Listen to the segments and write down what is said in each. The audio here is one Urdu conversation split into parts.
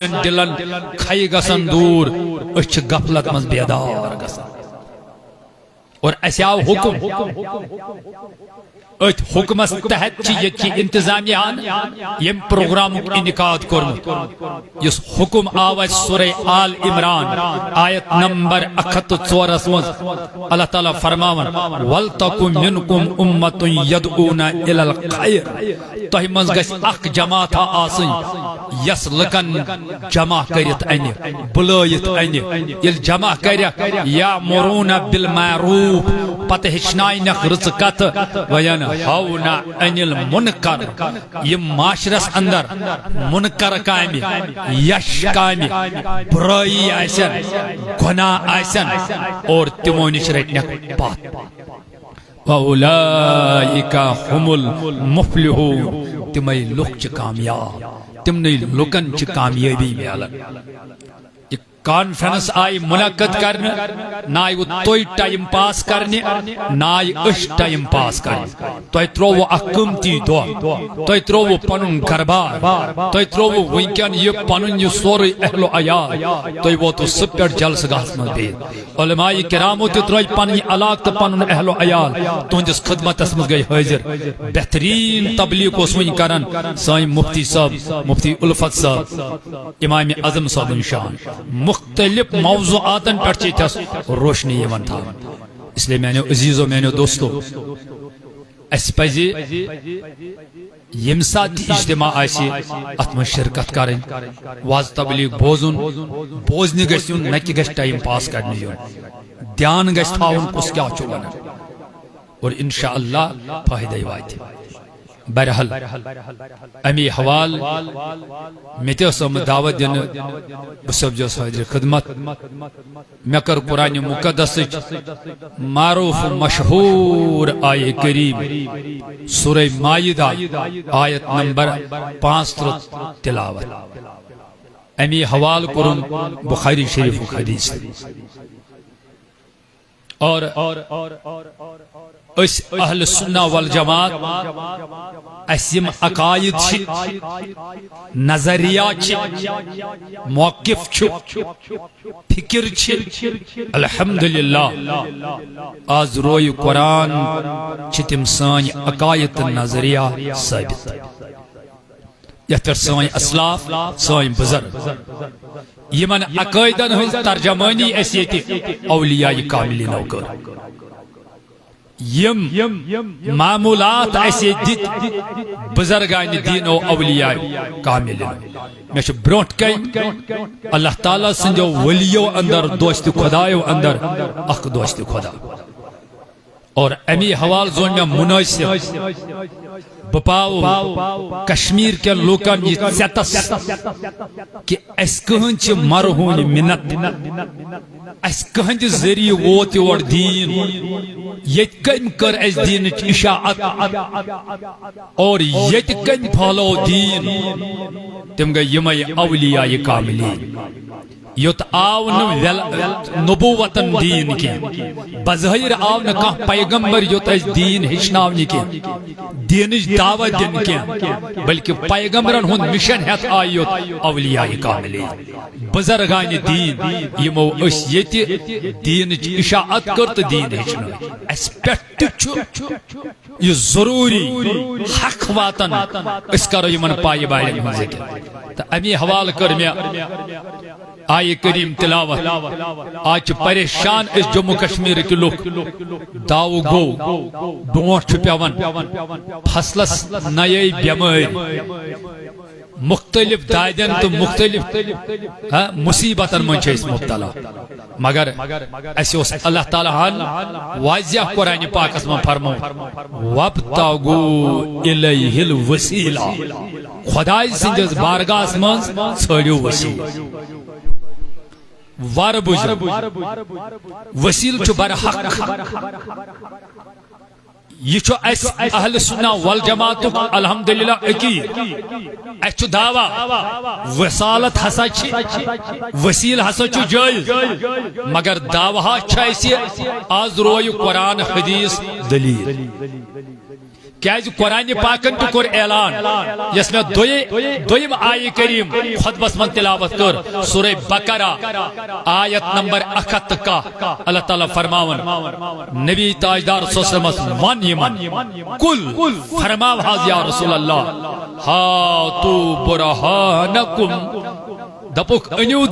دلن کھائی گسن دور اچھ غفلت مز بیدار گسن اور ایسے آو حکم ات حکمس تحت چی یہ کی انتظامیان یم پروگرام انعقاد کرمت اس حکم آواز سورہ آل عمران آیت نمبر 104 مز اللہ تعالیٰ فرماون وَلْتَكُمْ مِنْكُمْ أُمَّةٌ يَدْعُونَ إِلَى الْخَيْرِ تۄہہِ منٛز گژھِ اکھ جماعت آسٕنۍ یس لُکن جمع کٔرِتھ انہِ بُلٲیِتھ انہِ ییٚلہِ جمع کٔرِکھ یَأْمُرُونَ بِالْمَعْرُوفِ پتہٕ ہیٚچھناونکھ رٕژٕ کتھٕ وَيَنْهَوْنَ عَنِ الْمُنْكَرِ یِم معاشرس اندر منکر کامہِ یش کامہِ برٲیی آسن گۄناہ آسن اور تِمو نِش رٔٹنکھ پتھ وَأُولَئِكَ هُمُ الْمُفْلِحُونَ تِمَے لُکھ چھِ کامیاب تِمنٕے لُکن چھِ کامیٲبی میلان کانفرنس آئی منعقد کرنے نہ آئی وہ توئی ٹائم پاس کرنے نہ آئی اش ٹائم پاس کرنے توئی تروو اقمتی دو توئی تروو پنن گربار توئی تروو وینکن یہ پنن یہ سوری اہل و عیال توئی وہ تو سپیٹ جلس گاس میں بید علماء کرامو تی تروئی پنن علاق تا پنن اہل و عیال تو جس خدمت اسمت گئی حاضر بہترین تبلیغ کو سوین کرن سائیں مفتی صاحب مفتی الفت صاحب امام اعظم صاحب نشان مختلف موضوعاتن پر چیتس روشنی یوان تھا اس لیے میں نے عزیزو میں نے دوستو اس پزی یمسات اجتماع آسی اتم شرکت کریں واز تبلیغ بوزن بوزنی گشتون نکی گشت ٹائم پاس کرنی یون دیان گشت تھاون کس کیا چونا اور انشاءاللہ فائدہ وائد برحل امی حوال میتے سم دعوت دن بسب جو حاضر خدمت میں کر قرآن مقدس معروف مشہور آیے کریم سورہ مائدہ آیت نمبر 5 تلاوت امی حوال کرم بخاری شریف و حدیث اور اس اہل سنہ والجماعت اسیم عقائد چھ نظریات چھ موقف چھ فکر چھ الحمدللہ آز روی قرآن چھ تم سان عقائد نظریہ ثابت یت پر سان اسلاف سان بزرگ یمن عقائدن ہز ترجمانی اسیتی اولیاء کاملین کر یم معمولات ایسے دت بزرگان دین و اولیاء کاملین میں چھ برونٹ کئی اللہ تعالیٰ سنجو ولیو اندر دوست خدایو اندر اخ دوست خدا اور امی حوال زون میں مناسب بپاو کشمیر کے لوکن یہ ستس کہ اس کہن چھ مرہون منت اس کہن چھ ذریعہ ووت اور دین یت کم کر اس دین اشاعت اور یت کم پھالو دین تم گئی یمائی اولیاء کاملین یوت آو نبوتن دین کی بظاہر آو نکاہ پیغمبر یوت اس دین ہشناونی کی دینج دعوت دین کی بلکہ پیغمبرن ہون مشن ہیت آئیوت اولیاء کاملین بزرگان دین یمو اس یتی دینج اشاعت کرت دین ہشناونی اس پیٹ چھو یہ ضروری حق واتن اس کرو یمن پائی بائی من ذکر تا امی حوال کر میں آئی کریم تلاوت آج پریشان اس جموں کشمیر کے لوگ داو گو ڈونٹ چھپیاون فصلس نئی بیماری مختلف دائدن تو مختلف مصیبتن من چھے اس مبتلا مگر ایسے اس اللہ تعالیٰ ہن واضح قرآن پاک اس من فرمو وَابْتَغُوا إِلَيْهِ الْوَسِيلَةَ خدای سنجز بارگاہ اس من ژھٲرِو وسیل وار بجر وسیل چھو بر حق یہ چھو اس اہل سنہ والجماعت الحمدللہ اکید اس چھو دعویٰ وصالت حسا چھ وسیل حسا چھو جائز مگر دعویٰ چھا اسی آز روی قرآن حدیث دلیل کیاز قرآن پاکن تہ کور اعلان یس میں دویم آیہ کریم خطبس من تلاوت کر سورہ بقرہ آیت نمبر 1 اللہ تعالیٰ فرماون نبی تاجدار صلی اللہ علیہ وسلم ون یمن کل فرماو حاض یا رسول اللہ ہاتو برہانکم دپک انیو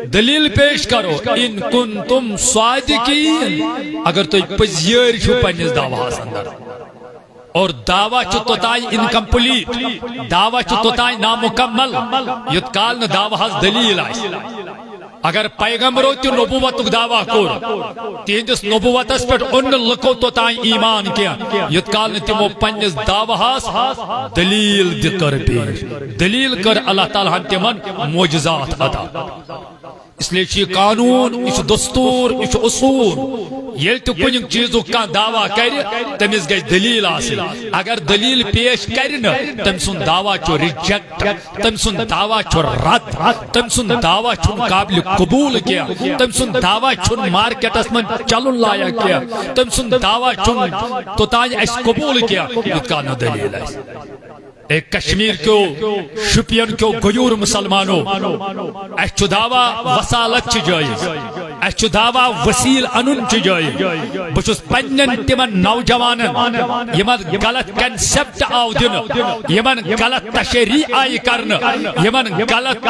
دلیل پیش کرو ان کنتم صادقین اگر تو پزیر چھو پنیز دعویٰ اندر اور دعویٰ چھو توتائی انکمپلیٹ دعویٰ چھو توتائی نامکمل یت کال نہ دعویٰ دلیل آئی اگر پیغمبرو تی نبوت دعویٰ کور تیندس نبوتس پر ان لکو توتائی ایمان کیا یت کال نہ تمو پنیز دعویٰ دلیل دکر پیش دلیل کر اللہ تعالیٰ تمن معجزات عطا اس لیے یہ قانون یہ دستور یہ اصول یل تو کن چیزوں کا دعویٰ کر تمس گئی دلیل حاصل اگر دلیل پیش کرنا تم سن دعویٰ چو ریجیکٹ تم سن دعویٰ چو رد تم سن دعویٰ چو قابل قبول کیا تم سن دعویٰ چو مارکیٹس من چلن لایا کیا تم سن دعویٰ چو تو تاج اس قبول کیا یہ کا دلیل ہے ایک کشمیر کو شپین کو غیور مسلمانوں اچھو دعویٰ وصالت چی جائز اچھو دعویٰ وسیل انن چی جائز بچوس پنن تمن نوجوانن یمن غلط کنسپٹ آو دن یمن غلط تشریح آئی کرن یمن غلط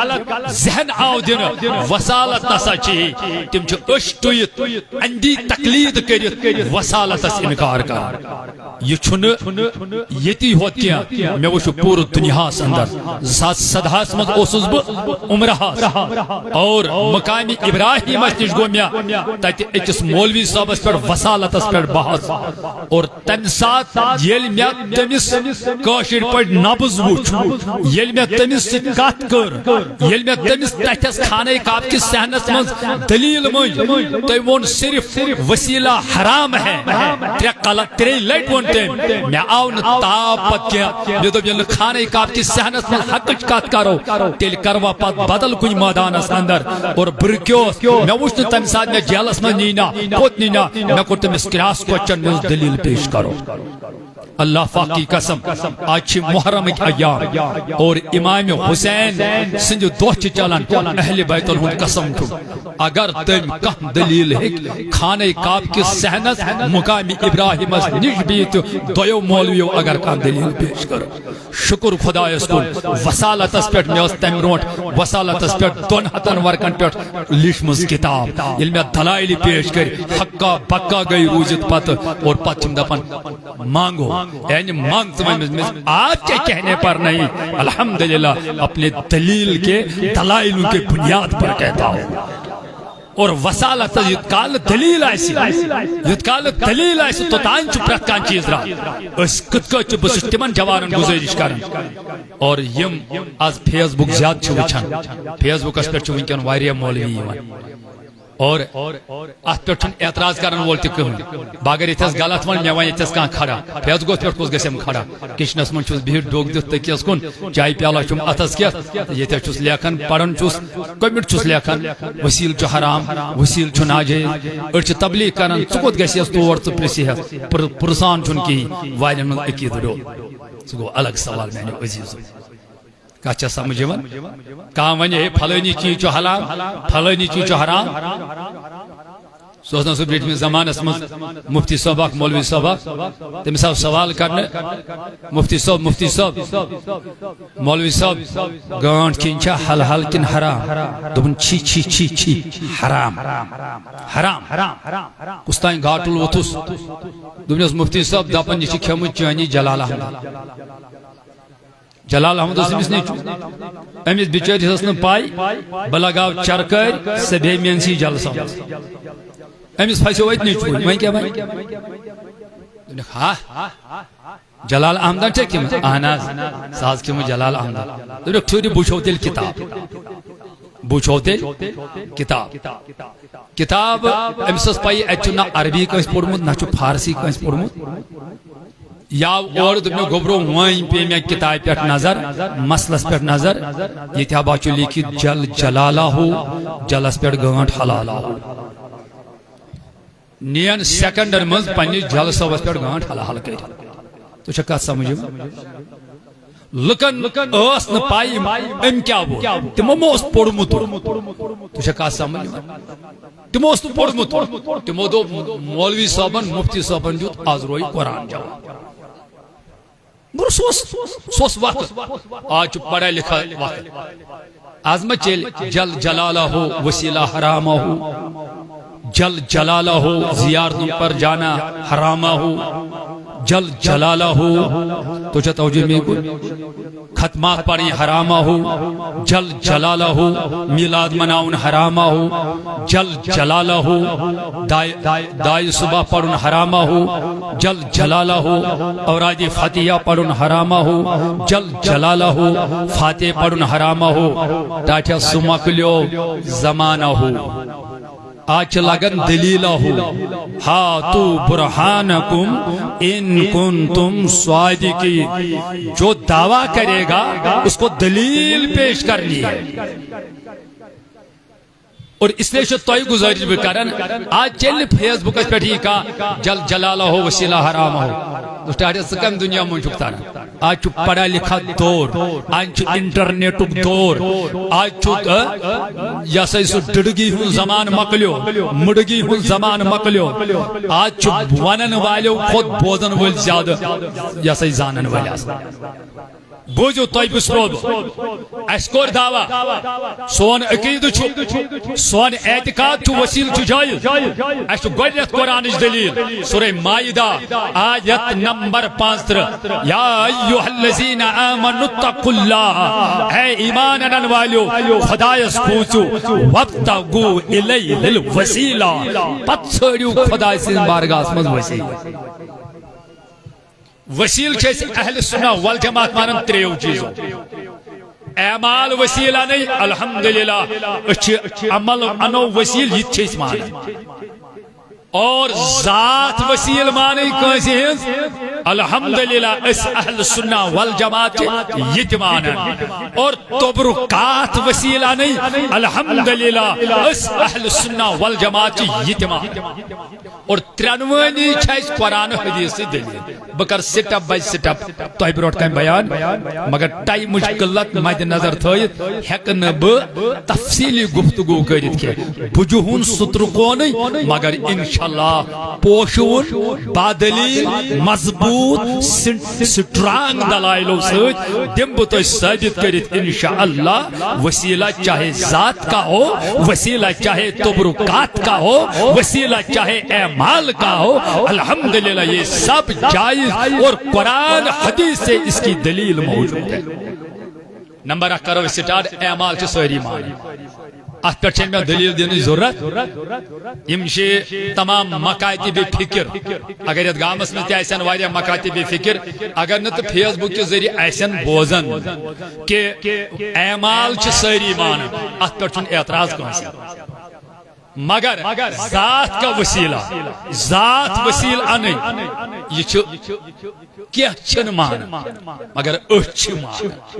ذہن آو دن وصالت نسا چی تم چو اشتویت اندی تقلید کرت وصالت اس انکار کر یہ چھن یتی ہوت کیا میں وشو پور دنیا اندر صدہاس مز اوسس بہ عمرہاس اور مقامی ابراہیم نش گو میں تت اکس مولوی صاحبس پر وصالتس پر بحث اور تم سات یل میں تمس کاشر پٹ نبز وچ یل میں تمس کت کر یل میں تمس تتس خانہ کعبہ کس صحنس مز دلیل مج تو وون صرف وسیلہ حرام ہے ترے لٹ وون تم میں آو ن تاپت کیا میں دب یل خانہ کعبہ کس صحنس مز حقچ کت کرو تیل کروا پت بدل کن میدانس اندر اور برکیوس میں وچھ تم ساتھ میں جیلس میں نینا پوت نینا میں کو تمس کلاس کوچن میں دلیل پیش کرو اللہ پاک کی قسم آج محرم ایام اور امام حسین سند دہ چلان اہل بیت الہند قسم اگر تم کم دلیل خانہ کعبہ کس صحنس مقام ابراہیم نش بیت دیو مولویو اگر کم دلیل پیش کرو شکر خدایس کن وصالتس پہ میں تم برونٹ وصالتس پہ دون ہتن ورکن پہ لیچمز کتاب یل میں دلائل پیش کر حقا بکا گئی روزت پت اور پت چم دپن مانگو یعنی مانگ آپ کے کہنے پر نہیں الحمدللہ اپنے دلیل کے دلائل کے بنیاد پر کہتا ہوں اور وصالت یت کال دلیل آئیسی یت کال دلیل آئیسی تو تان چو پرت کان چیز رہا اس کتکا چو بس تمن جوانن گزارش کرن اور یم از فیس بک زیاد چو وچھن فیس بک اس پر چو ونکن واریہ مولوی یوان اور ات پہ اعتراض کرن وول تہ کہن باگر یتس غلط ون مے ون یتس کان کھڑا فیس گوت پہ کس گسم کھڑا کچنس من چھس بہت ڈوگ دت تکیس کن چائے پیالہ چھم اتس کیس یتہ چھس لیکھن پڑھن چھس کمٹ چھس لیکھن وسیل چھ حرام وسیل چھ ناجائز اڑ چھ تبلیغ کرن ژ کوت گسیس تور ژ پرسی پرسان چھن کی والن من عقید ڈو سہ گو الگ سوال میانو عزیزو کچھ سمجھ کان ون پھلانی چیز چھ حلال پھلانی چیز چھ حرام سوچنا سو بیٹھ میں زمانس مز مفتی صاحب مولوی صاحب تم صاحب سوال کرنے مفتی صاحب مولوی صاحب گانٹ کن چھ حلال کن حرام دپن چھی چھی چھی چھی حرام حرام کستان گاٹل وتھس دپنس مفتی صاحب دپن یہ کھیمت چانی جلال احمد جلال احمد اسمس نیچو امس بچارس اس پائی بہ لگاو چرکر سہ بے مینسی جلسہ امس پھسو ات نیچو ون کیا ہاں جلال احمد چھ کم اہن ساز کم جلال احمد دپک ٹھہرو بوچھو تیل کتاب بوچھو تیل کتاب امس پائی ات نہ عربی کنس پورمت نہ فارسی کنس پورمت یا اور دپن گوبرو وائن پہ میں کتاب پہ نظر مسلس پہ نظر یہ تھا چھ لکھت جل جلالہ ہو جلس پہ گانٹ حلالہ ہو نین سیکنڈر مز پنس جل صوبس پہ گانٹ حلال کر تو کت سمجھ لکن اس نا پائی ام کیا وہ تمو مو اس پڑھمت تو کت سمجھ تمو اس پڑھمت تمو دو مولوی صاحبن مفتی صاحبن دیت آز روئی قرآن جواب بر سوس وقت آج پڑھا لکھا وقت آز ما چل جل جلالہ ہو وسیلہ حرامہ ہو جل جلالہ ہو زیارتوں پر جانا حرامہ ہو جل جلالہ ہو تو چاہتا ہو میں کو ختمات پڑھیں حرامہ ہو جل جلالہ ہو میلاد مناؤن حرامہ ہو جل جلالہ ہو دائی صبح پڑھن حرامہ ہو جل جلالہ ہو اوراد فتحہ پڑھن حرامہ ہو جل جلالہ ہو فاتح پڑھن حرامہ ہو ٹاٹھا سمکلیو زمانہ ہو آج لگن دلیلہ ہو ہاتو برہانکم ان کنتم صادقی جو دعویٰ کرے گا اس کو دلیل پیش کرنی ہے اور اس لیے جو توئی گزارش بھی کرن آج چل فیس بک اس پہ ٹھیک جل جلالہ ہو وسیلہ حرام ہو اس ٹاٹے سکم دنیا من چکتا نا آج چو پڑھا لکھا دور آج چو انٹرنیٹ دور آج چو یا سو ڈڑگی ہوں زمان مکلیو مڑگی ہوں زمان مکلیو آج چو ونن والیو خود بوزن وال زیادہ یا سی زانن والی بوجو توئی بسرود اسکور دعویٰ سون عقید چھو سون اعتقاد چھو وسیل چھو جائز اسکو گوڑیت قرآن اس دلیل سورہ مائدہ آیت نمبر 15 یا ایوہ الذین آمنوا اتقوا اللہ اے ایمان انن والیو خدایس پوچھو وابتغوا الیہ الوسیلہ پت چھوڑیو خدای سے بارگاہ مز وسیل وسیل چھس اہل سنہ والجماعت مانن تریو چیزوں اعمال وسیلہ نہیں الحمدللہ عمل انو وسیل یہ چھس مانن اور ذات وسیل مانے کیسے ہیں الحمدللہ اس اہل سنہ والجماعت یہ مانن اور تبرکات وسیلہ نہیں الحمدللہ اس اہل سنہ والجماعت یہ مانن اور ترنوانی چھائش قرآن و حدیث سے دلیل بکر سٹپ بائی سٹپ تو ہی بروٹ کا بیان مگر ٹائی مشکلت مد نظر تھوئیت حقن تفصیلی گفتگو کرت کے بجوہن سترکونی مگر انشاءاللہ پوشون بادلیل مضبوط سٹرانگ دلائلو سوچ دمبتو ثابت کرت انشاءاللہ وسیلہ چاہے ذات کا ہو وسیلہ چاہے تبرکات کا ہو وسیلہ چاہے اعمال کا ہو الحمدللہ یہ سب جائز اور قرآن حدیث سے اس کی دلیل موجود ہے نمبر اک کرو سٹارٹ اعمال چھ سوری مان ات پہ میں دلیل دینی ضرورت یمشی تمام مکاتب فکر اگر یت گامس میں تیسن واریاہ مکاتب فکر اگر نہ تو فیس بک کے ذریعے ایسن بوزن کہ اعمال چھ سوری مان ات پہ اعتراض کنسی مگر ذات کا وسیلہ ذات وسیل آنے یہ کیا چھن مان مگر اچھ مان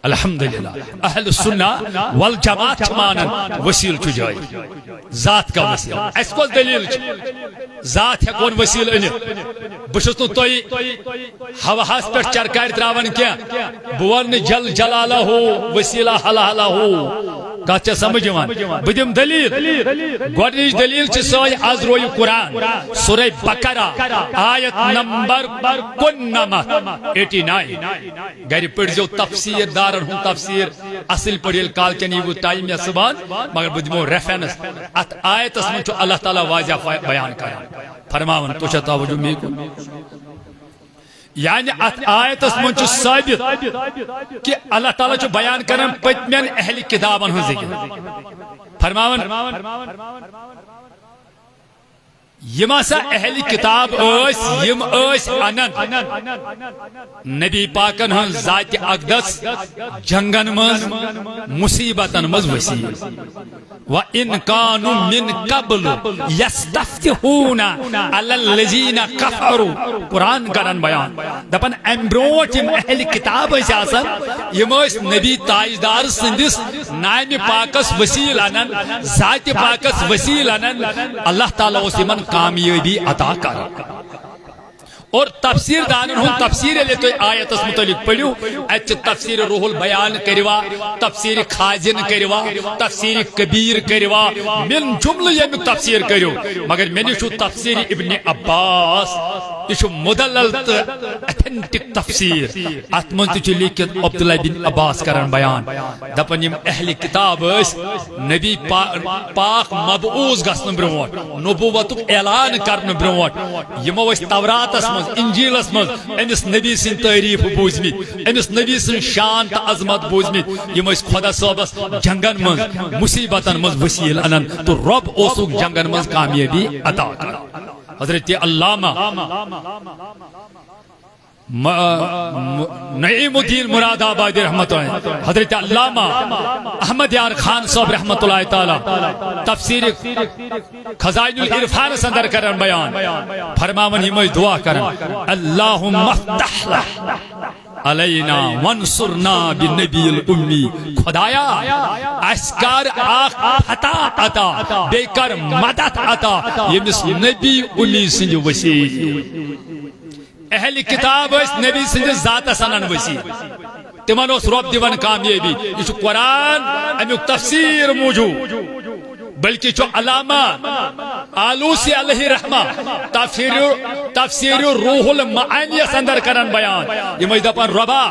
الحمدللہ اہل سنہ والجماعت مانن وسیل چھ جائے ذات کا وسیل اس کو دلیل ذات ہے کون وسیل انت بشت نو توئی ہواس پر چرکار تراون کیا بون جل جلالہ ہو وسیلہ حلالہ ہو کہتے سمجھ مان بدیم دلیل گوڑنیش دلیل چھ سوئی از روی قرآن سورہ بقرہ آیت نمبر 89 گھر پڑھو تفسیر دارن ہوں تفسیر اصل پڑھیل کال کے نیو ٹائم یا سبان مگر بدیمو ریفرنس ات آیت اس میں چھو اللہ تعالیٰ واضح بیان کرا فرماون تو چاہتا وجو میں کو یعنی ات آیت اس من چھ ثابت کہ اللہ تعالیٰ چھ بیان کرن پتمین اہل کتابن ہن ذکر فرماون یم ہسا اہل کتاب یم انن نبی پاکن ہن ذات اقدس جنگن مز مصیبتن مز وسیع وَإِن كَانُوا مِن قَبْلُ يَسْتَفْتِحُونَ عَلَى الَّذِينَ كَفَرُوا قرآن کرن بیان دپن امبروٹ یم اہل کتاب اس آسن یم اس نبی تاجدار سندس نام پاکس وسیل انن ذات پاکس وسیل انن اللہ تعالیٰ اس یمن کامیابی عطا کر اور تفسیر دانن ہن تفسیر یلی تو آیت متعلق پڑھو ات تفسیر روح البیان کروا تفسیر خازن کروا تفسیر کبیر کروا من جملہ یم تفسیر کرو مگر میں نے تفسیر ابن عباس یہ مدلل تو اتھینٹک تفسیر ات من تہ لیکن عبداللہ بن عباس کرن بیان دپن یم اہل کتاب اس نبی پاک مبعوث گژھن برونٹ نبوت اعلان کرن برونٹ یمو اس توراتس من انجیلس من امس نبی سن تعریف بوزمت امس نبی سن شان تو عظمت بوزمت یم خدا صاحبس جنگن من مصیبتن من وسیل انن تو رب اوسک جنگن من کامیابی عطا کر حضرت علامہ نعیم الدین مراد آبادی رحمت اللہ حضرت علامہ احمد یار خان صاحب رحمت اللہ تعالی تفسیر خزائن العرفان سندر کرن بیان فرماون ہمیں دعا کرن اللہم افتح علینا وانصرنا بالنبی الامی خدایا اسکار آخ فتح عطا بے کر مدد عطا یمس نبی امی سنج وسیع اہل کتاب اس نبی سند ذات سنن وسیع تمن اس رب دیون کامیابی یہ قرآن امیک تفسیر موجود بلکہ جو علامہ آلوسی علیہ رحمہ تفسیر روح المعانی اندر کرن بیان یہ مجھ دپان ربا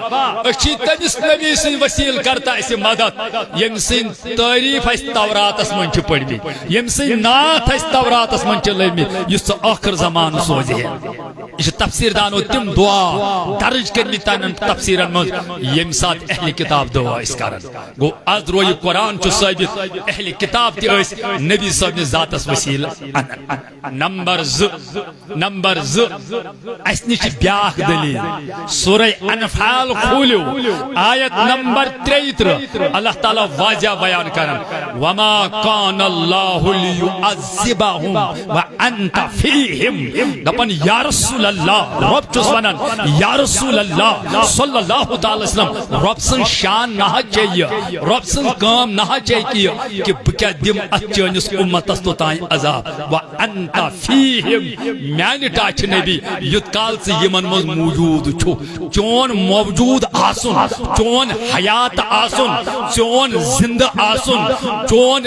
اچھی تجس نبی سن وسیل کرتا اس مدد یم سن تعریف اس توراتس من چھ پڑھمی یم سن نات اس توراتس من چھ لمی اس آخر زمان سوزی ہے یہ تفسیر دانو تم دعا درج کرنی تانن تفسیرن من یم ساتھ اہل کتاب دعا اس کرن گو از روی قرآن چھ ثابت اہل کتاب تی اس نبی صاحب نے ذات اس وسیل نمبر ز اس نش بیاکھ دلیل سورہ انفال کھولو آیت نمبر 33 اللہ تعالی واضح بیان کرن وما کان اللہ لیعذبہم وانت فیہم دپن یا رسول اللہ رب چس ونن یا رسول اللہ صلی اللہ تعالی وسلم رب سن شان نہ چاہیے رب سن کام نہ چاہیے کہ بکیا دم چانس امتس تو تائیں عذاب وانت فیہم میانہ ٹاچ نبی یت کال سے یمن مز موجود چھو چون موجود آسن چون حیات آسن چون زندہ آسن چون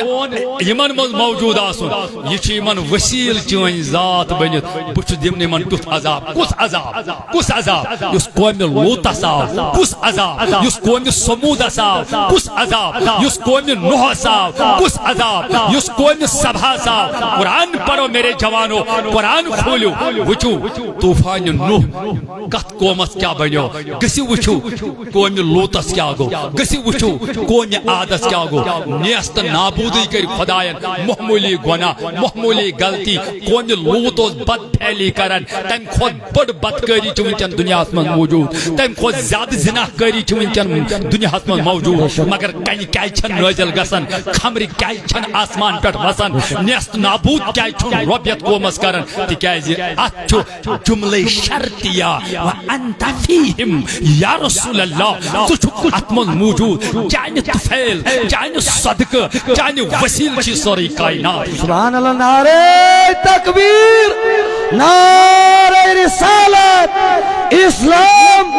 یمن مز موجود آسن یہ چھ یمن وسیل چون ذات بنت بچ دم یمن تیت عذاب کس عذاب یس قوم لوط آو کس عذاب یس قوم سمود آو کس عذاب یس قوم نوح آو کس عذاب یس قوم سبھا صاحب قرآن پڑھو میرے جوانو قرآن کھولو وچو طوفان نوح کت قومس کیا بنیو گسی وچو قوم لوطس کیا گو گسی وچو قوم عادس کیا گو نیست نابودی کر خدایان محمولی گناہ محمولی غلطی قوم لوط بد پھیلی کرن تم خود بڑ بدکاری چھ ونکن دنیا من موجود تم خود زیادہ زنا کاری چھ ونکن دنیا من موجود مگر کئی کیا چھن نازل گسن خمر کیا چھن آسمان پہ وسان نیست نابود کیا چھن ربیت قومس کرن تکیازی اتھو جملہ شرطیہ وانت فیہم یا رسول اللہ تو چھو اتمن موجود چاہنے تفیل چاہنے صدق چاہنے وسیل چی سوری کائنات سبحان اللہ نعرہ تکبیر نعرہ رسالت اسلام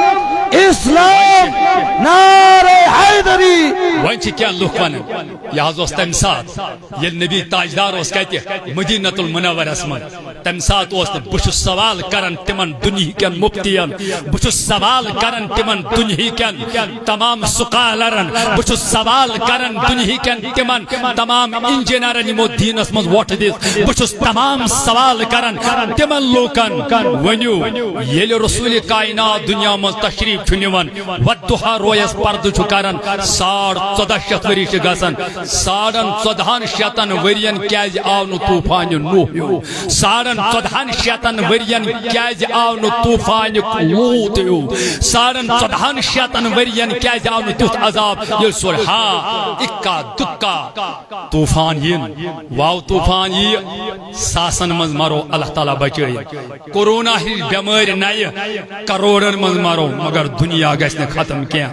نعرہ حیدری وانچ کیا لوک ون یہ حض تم سات یل نبی تاجدار اس کہتے مدینۃ المنور اسمن تم سات بس سوال کرن تمن دنیا کن مفتین بس سوال کرن تمن دنیا کن تمام سقالرن بس سوال کرن دنیا کن تمن تمام انجینئرن یمو دینس من ووٹ دس بس تمام سوال کرن تمن لوکن ونیو یل رسول کائنات دنیا من تشریف چھنون ودھا رویس پرد چھ کرن 1400 وری چھ گسن 1400 ورین کیاز آو نو طوفان نوح 1400 ورین کیاز آو نو طوفان لوط 1400 ورین کیاز آو نو تیت عذاب یہ سور ہاں اکا دکا طوفان ین واو طوفان یہ ساسن مز مرو اللہ تعالی بچائی کورونا ہی بیمار نئی کروڑن مز مرو مگر دنیا گھس ختم کیا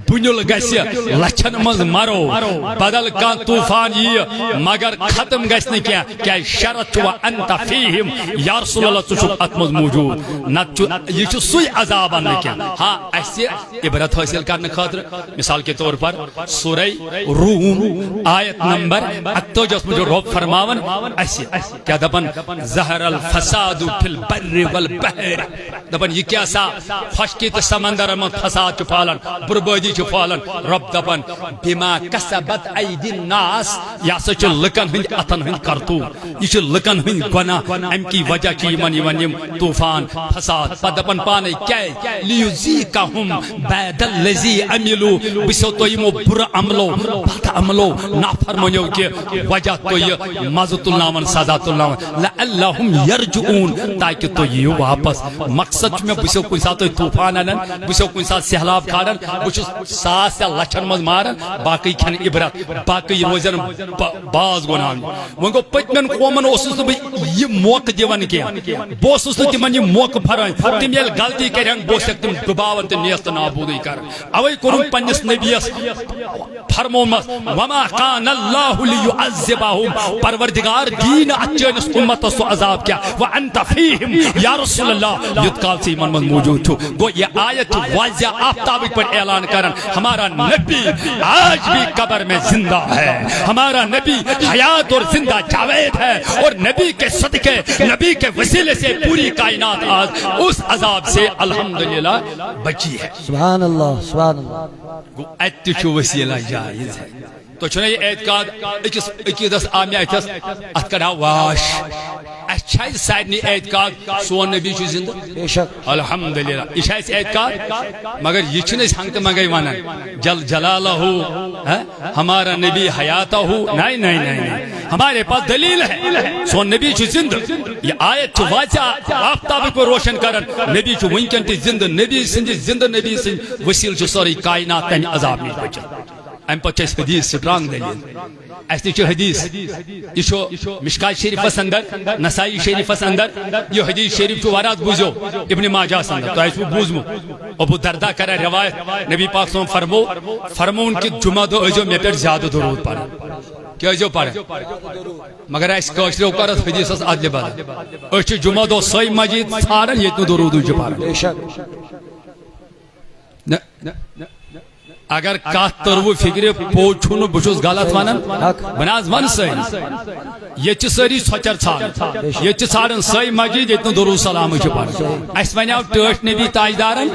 بنیل گھس لچھن مز مرو بدل کان طوفان یہ مگر ختم گھس کیا شرط چھ انت فیہم یا رسول اللہ ژٕ چھُکھ اتھ منٛز موجوٗد نتہٕ چھُ یہ چھُ سُے عذاب انہٕ کینٛہہ ہاں اسہِ عبرت حٲصِل کرنہٕ خٲطرٕ مثال کے طور پر سورہ روم آیت نمبر 48 منٛز چھُ رۄب فرماوان اسہِ کیٛاہ دپان ظہر الفساد فی البر والبحر دپان یہ کیا سا خشکی تہٕ سمندر منٛز فساد چھُ پھہلان بربٲدی چھِ پھہلان رب دپان بما کسبت ایدی الناس یہ ہسا چھُ لُکن ہٕنٛدۍ اتھن ہٕنٛدۍ کرتوٗت یہ چھُ لُکن ہٕنٛدۍ گۄناہ امہِ کی وجہ چھِ یِمن یِوان یِم طوٗفان فساد پتہٕ دپان پانے کیٛازِ لیُزیٖقہُم بعد الذی عملوا بہٕ چھُسو تۄہہِ یِمو بُرٕ عملو بد عملو نافرمٲنیو کہِ وجہ تُہۍ یہِ مزٕ تُلناوان سزا تُلناوان لعلہم یرجعون تاکہ تُہۍ یِیِو واپس مقصد چھُ مےٚ بہٕ چھُسو کُنہِ ساتہٕ تۄہہِ طوٗفان انان بہٕ چھُسو کُنہِ ساتہٕ سہلاب کھالان بہٕ چھُس ساس یا لچھن منٛز ماران باقٕے کھٮ۪ن عبرت باقٕے روزن باز گۄناونہِ وۄنۍ گوٚو پٔتمٮ۪ن قومن اوسُس نہٕ بہٕ یہِ موقعہٕ دِوان کینٛہہ بہٕ اوسُس نہٕ تِمن یہِ موقعہٕ فرٲنۍ تِم ییٚلہِ غلطی کرن بہٕ اوسکھ تِم ڈُباوان تہٕ نیست نابوٗدٕے کران اوے کوٚرُن پننِس نبیس فرمومس وما کان اللہ لیعذبہم پروردگار دی نہٕ اتھ چٲنِس اُمتس سُہ عذاب کیٛاہ وانت فیہم یا رسول اللہ یُتھ کال ژٕ یِمن منٛز موجوٗد چھُ گوٚو یہ آیت چھُ واضح آفتابٕکۍ پٲٹھۍ اعلان کران ہمارا نبی آج بھی قبر میں زندہ ہے ہمارا نبی حیات اور زندہ جاوید ہے اور نبی کے صدقے نبی کے وسیلے سے پوری کائنات آج اس عذاب سے الحمدللہ بچی ہے سبحان اللہ سبحان اللہ گو اتہ چھُ وسیلہ جائز ہے تو چھُنہ یہ اعتقاد أکِس عقیدس آ مےٚ اتھس اتھ کڑہا واش اسہِ چھا سارنٕے اعتقاد سون نبی چھُ زندہ بے شک الحمدللہ یہ چھا اسہِ اعتقاد مگر یہ چھِنہٕ أسۍ ہنگتہٕ منگے ونان جل جلالہ ہمارا نبی حیاتہ نہیں نہیں نہیں ہمارے پاس دلیل ہے سون نبی چھُ زندہ یہ آیت چھُ واضح آفتابٕکۍ پٲٹھۍ روشن کران نبی چھُ وٕنکٮ۪ن تہِ زندہ نبی سٕنٛدِ زندہ نبی سٕنٛدِ وسیلہٕ چھُ سورُے کائنات تمہِ عذاب نِش بچان ام پتہ چھ حدیث سٹرانگ دلیل اس نش حدیث یہ مشکات شریفس اندر نسائی شریفس اندر یہ حدیث شریف وارات بوزو ابن ماجہ اندر تو بوزمت ابو دردہ کرا روایت نبی پاک صلی اللہ علیہ وسلم فرمون کہ جمعہ دو ایجو مے پر زیادہ درود پڑھ کیا ایجو پڑھ مگر اس کوشرو کرت حدیث اس عدل بدل اس جمعہ دو سوئی مسجد ژھارن یت درود جو پڑھ بے شک اگر کات ترو فکر پوچھن بچس غلط ونان بناز ون سن یہ ساری سوچر ژھان یہ ژھانڈن سی مسجد یت درود سلام پڑھ اس ونیو ٹھٹ نبی تاجدارن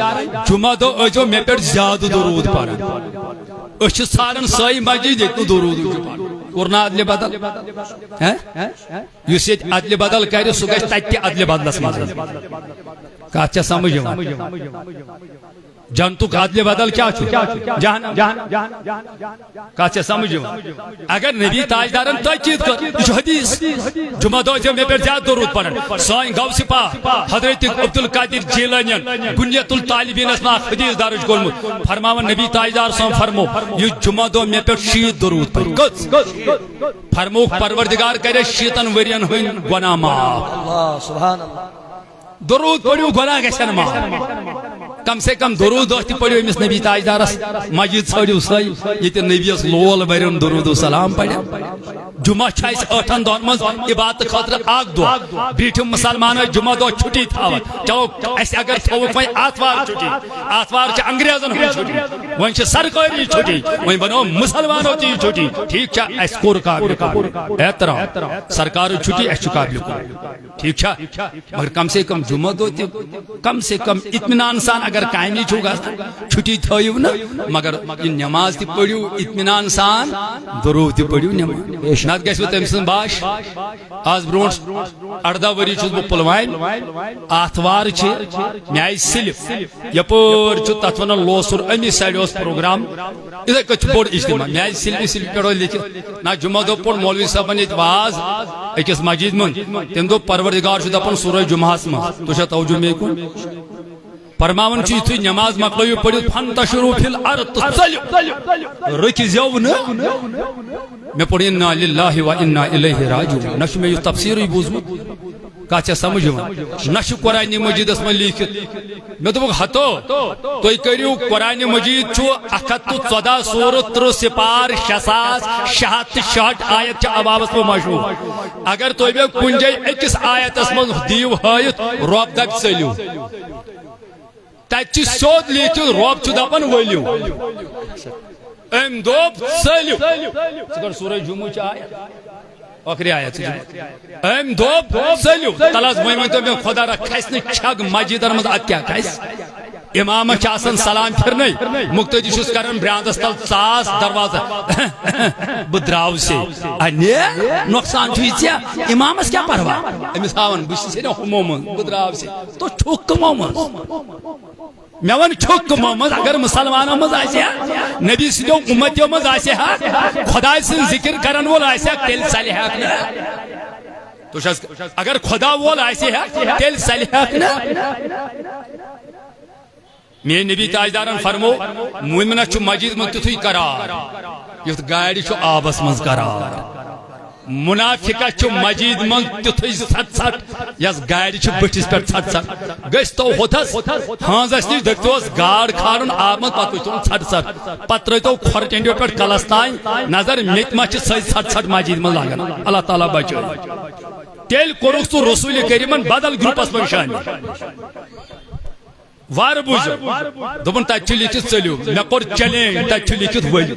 جمعہ دو اجو مے پہ زیادہ درود پڑھ اس ژھانڈن سی مسجد یت درود پڑھ ورنا عدل بدل اس عدل بدل کر سہ گژھِ تتہِ عدل بدلس مز کت چھ سمجھ جنتک عدل بدل کیا جہنم کت چھ سمجھ اگر نبی تاجدارن تاکید کر یہ حدیث جمعہ دو مے پہ زیادہ درود پڑھن سائن غوث پاک حضرت عبد القادر جیلانی بنیت الطالبینس میں حدیث درج کورمت فرماون نبی تاجدار صاحب فرمو یہ جمعہ دو مے پہ 60 درود پڑھ فرمو پروردگار کرے 60 ورین ہن گناہ معاف اللہ سبحان اللہ درود پڑھو گناہ گژھن معاف کم سے کم درود تہ پڑھو امس نبی تاجدارس مسجد ژھانڈو سی یہ نبیس لول برن درود و سلام پڑھ جمعہ چھ 8 دہن مز عبادت خاطر اخ دہ بیٹھم مسلمان جمعہ دہ چھٹی تھاون چلو اس اگر تھوک وۄنۍ آتوار چھٹی آتوار چھ انگریزن ہن چھٹی وۄنۍ چھ سرکاری چھٹی وۄنۍ بنو مسلمانو تی چھٹی ٹھیک چھ اس کور قابل احترام سرکار چھٹی اس قابل ٹھیک چھ مگر کم سے کم جمعہ دہ کم سے کم اطمینان سان اگر کامہِ چھو گژھان چھٹی تھٲیِو نہٕ مگر یہ نماز تہ پڑھو اطمینان سان درود تہ پڑھو نماز نت گژھِ تم سن باش آز برونٹ 18 ؤری چھُس بہٕ پُلوامہِ آتھوار مےٚ آیہِ سِلِپ یپٲرۍ چھُ تتھ ونان لوسُر امی سایڈ اوس پروگرام یِتھے کٔنۍ چھُ بوٚڑ اجتماع مےٚ آیہِ سِلپہِ پٮ۪ٹھ لیکھِتھ نہ جمعہ دۄہ پوٚر مولوی صٲبن ییٚتہِ واز أکِس مسجد منٛز تٔمۍ دوٚپ پروردگار چھُ دپان سورہ جمعہس منٛز تُہۍ چھا توجہ مے کُن فرماون چھُ یُتھُے نماز مۄکلٲیِو پٔرِتھ فانتشروا فی الارض ژٔلِو رٔکِزیو نہٕ مےٚ پوٚر انا للہ و انا الیہ راجعون نہ چھُ مےٚ یُتھ تفسیٖرٕے بوٗزمُت کچھ سمجھ نہ قرآن مجید من لکھت مے دب ہتو تھی کرو قرآن مجید 114 سورت 3 سپار 6666 آیت عبابس پہ مشہور اگر تھی مے کن جائے اکس آیتس من دیو ہائت رب دپ چلو تتہ سیود لکھت رب دپان ولو ام دوپ چلو سورہ جمعہ آیت آخری آیت ام دوپ چلو تلس ون تو خدا را کھس چھگ مسجدن مز ات کیا کھس امام آسان سلام پھرن مقتدی چھس کران براندس تل ژاس دروازہ بہ دراو سے نقصان چھ امامس کیا پروا امس ہاون بہ ہمو من بہ دراو سے تو چھک کمو من مے ون چھک کمو من اگر مسلمانوں مز نبی سندو امتیو مز خدا سن ذکر کرن وول تیل صالح تو اگر خدا وول تیل صالح میرے نبی تاجدارن فرمو مومنہ چھ مسجد من تتھے قرار یت گاڑی چھ آبس مز قرار منافقہ چھ مسجد من تتھے سٹ سٹ یس گاڑی چھ بٹھس پہ سٹ سٹ گس تو ہوتس ہانزس نش دکتوس گاڑ کھارن آب من پتہ تو سٹ سٹ پتہ تو کھور ٹنڈیو پہ کلس تائیں نظر مت ما چھ سٹ سٹ مسجد من لاگن اللہ تعالی بچو تیل کورک تو رسول کریمن بدل گروپس من شامل وار بوجھ دپن تتہ لکھت چلو مے کور چیلنج تتہ لکھت ولو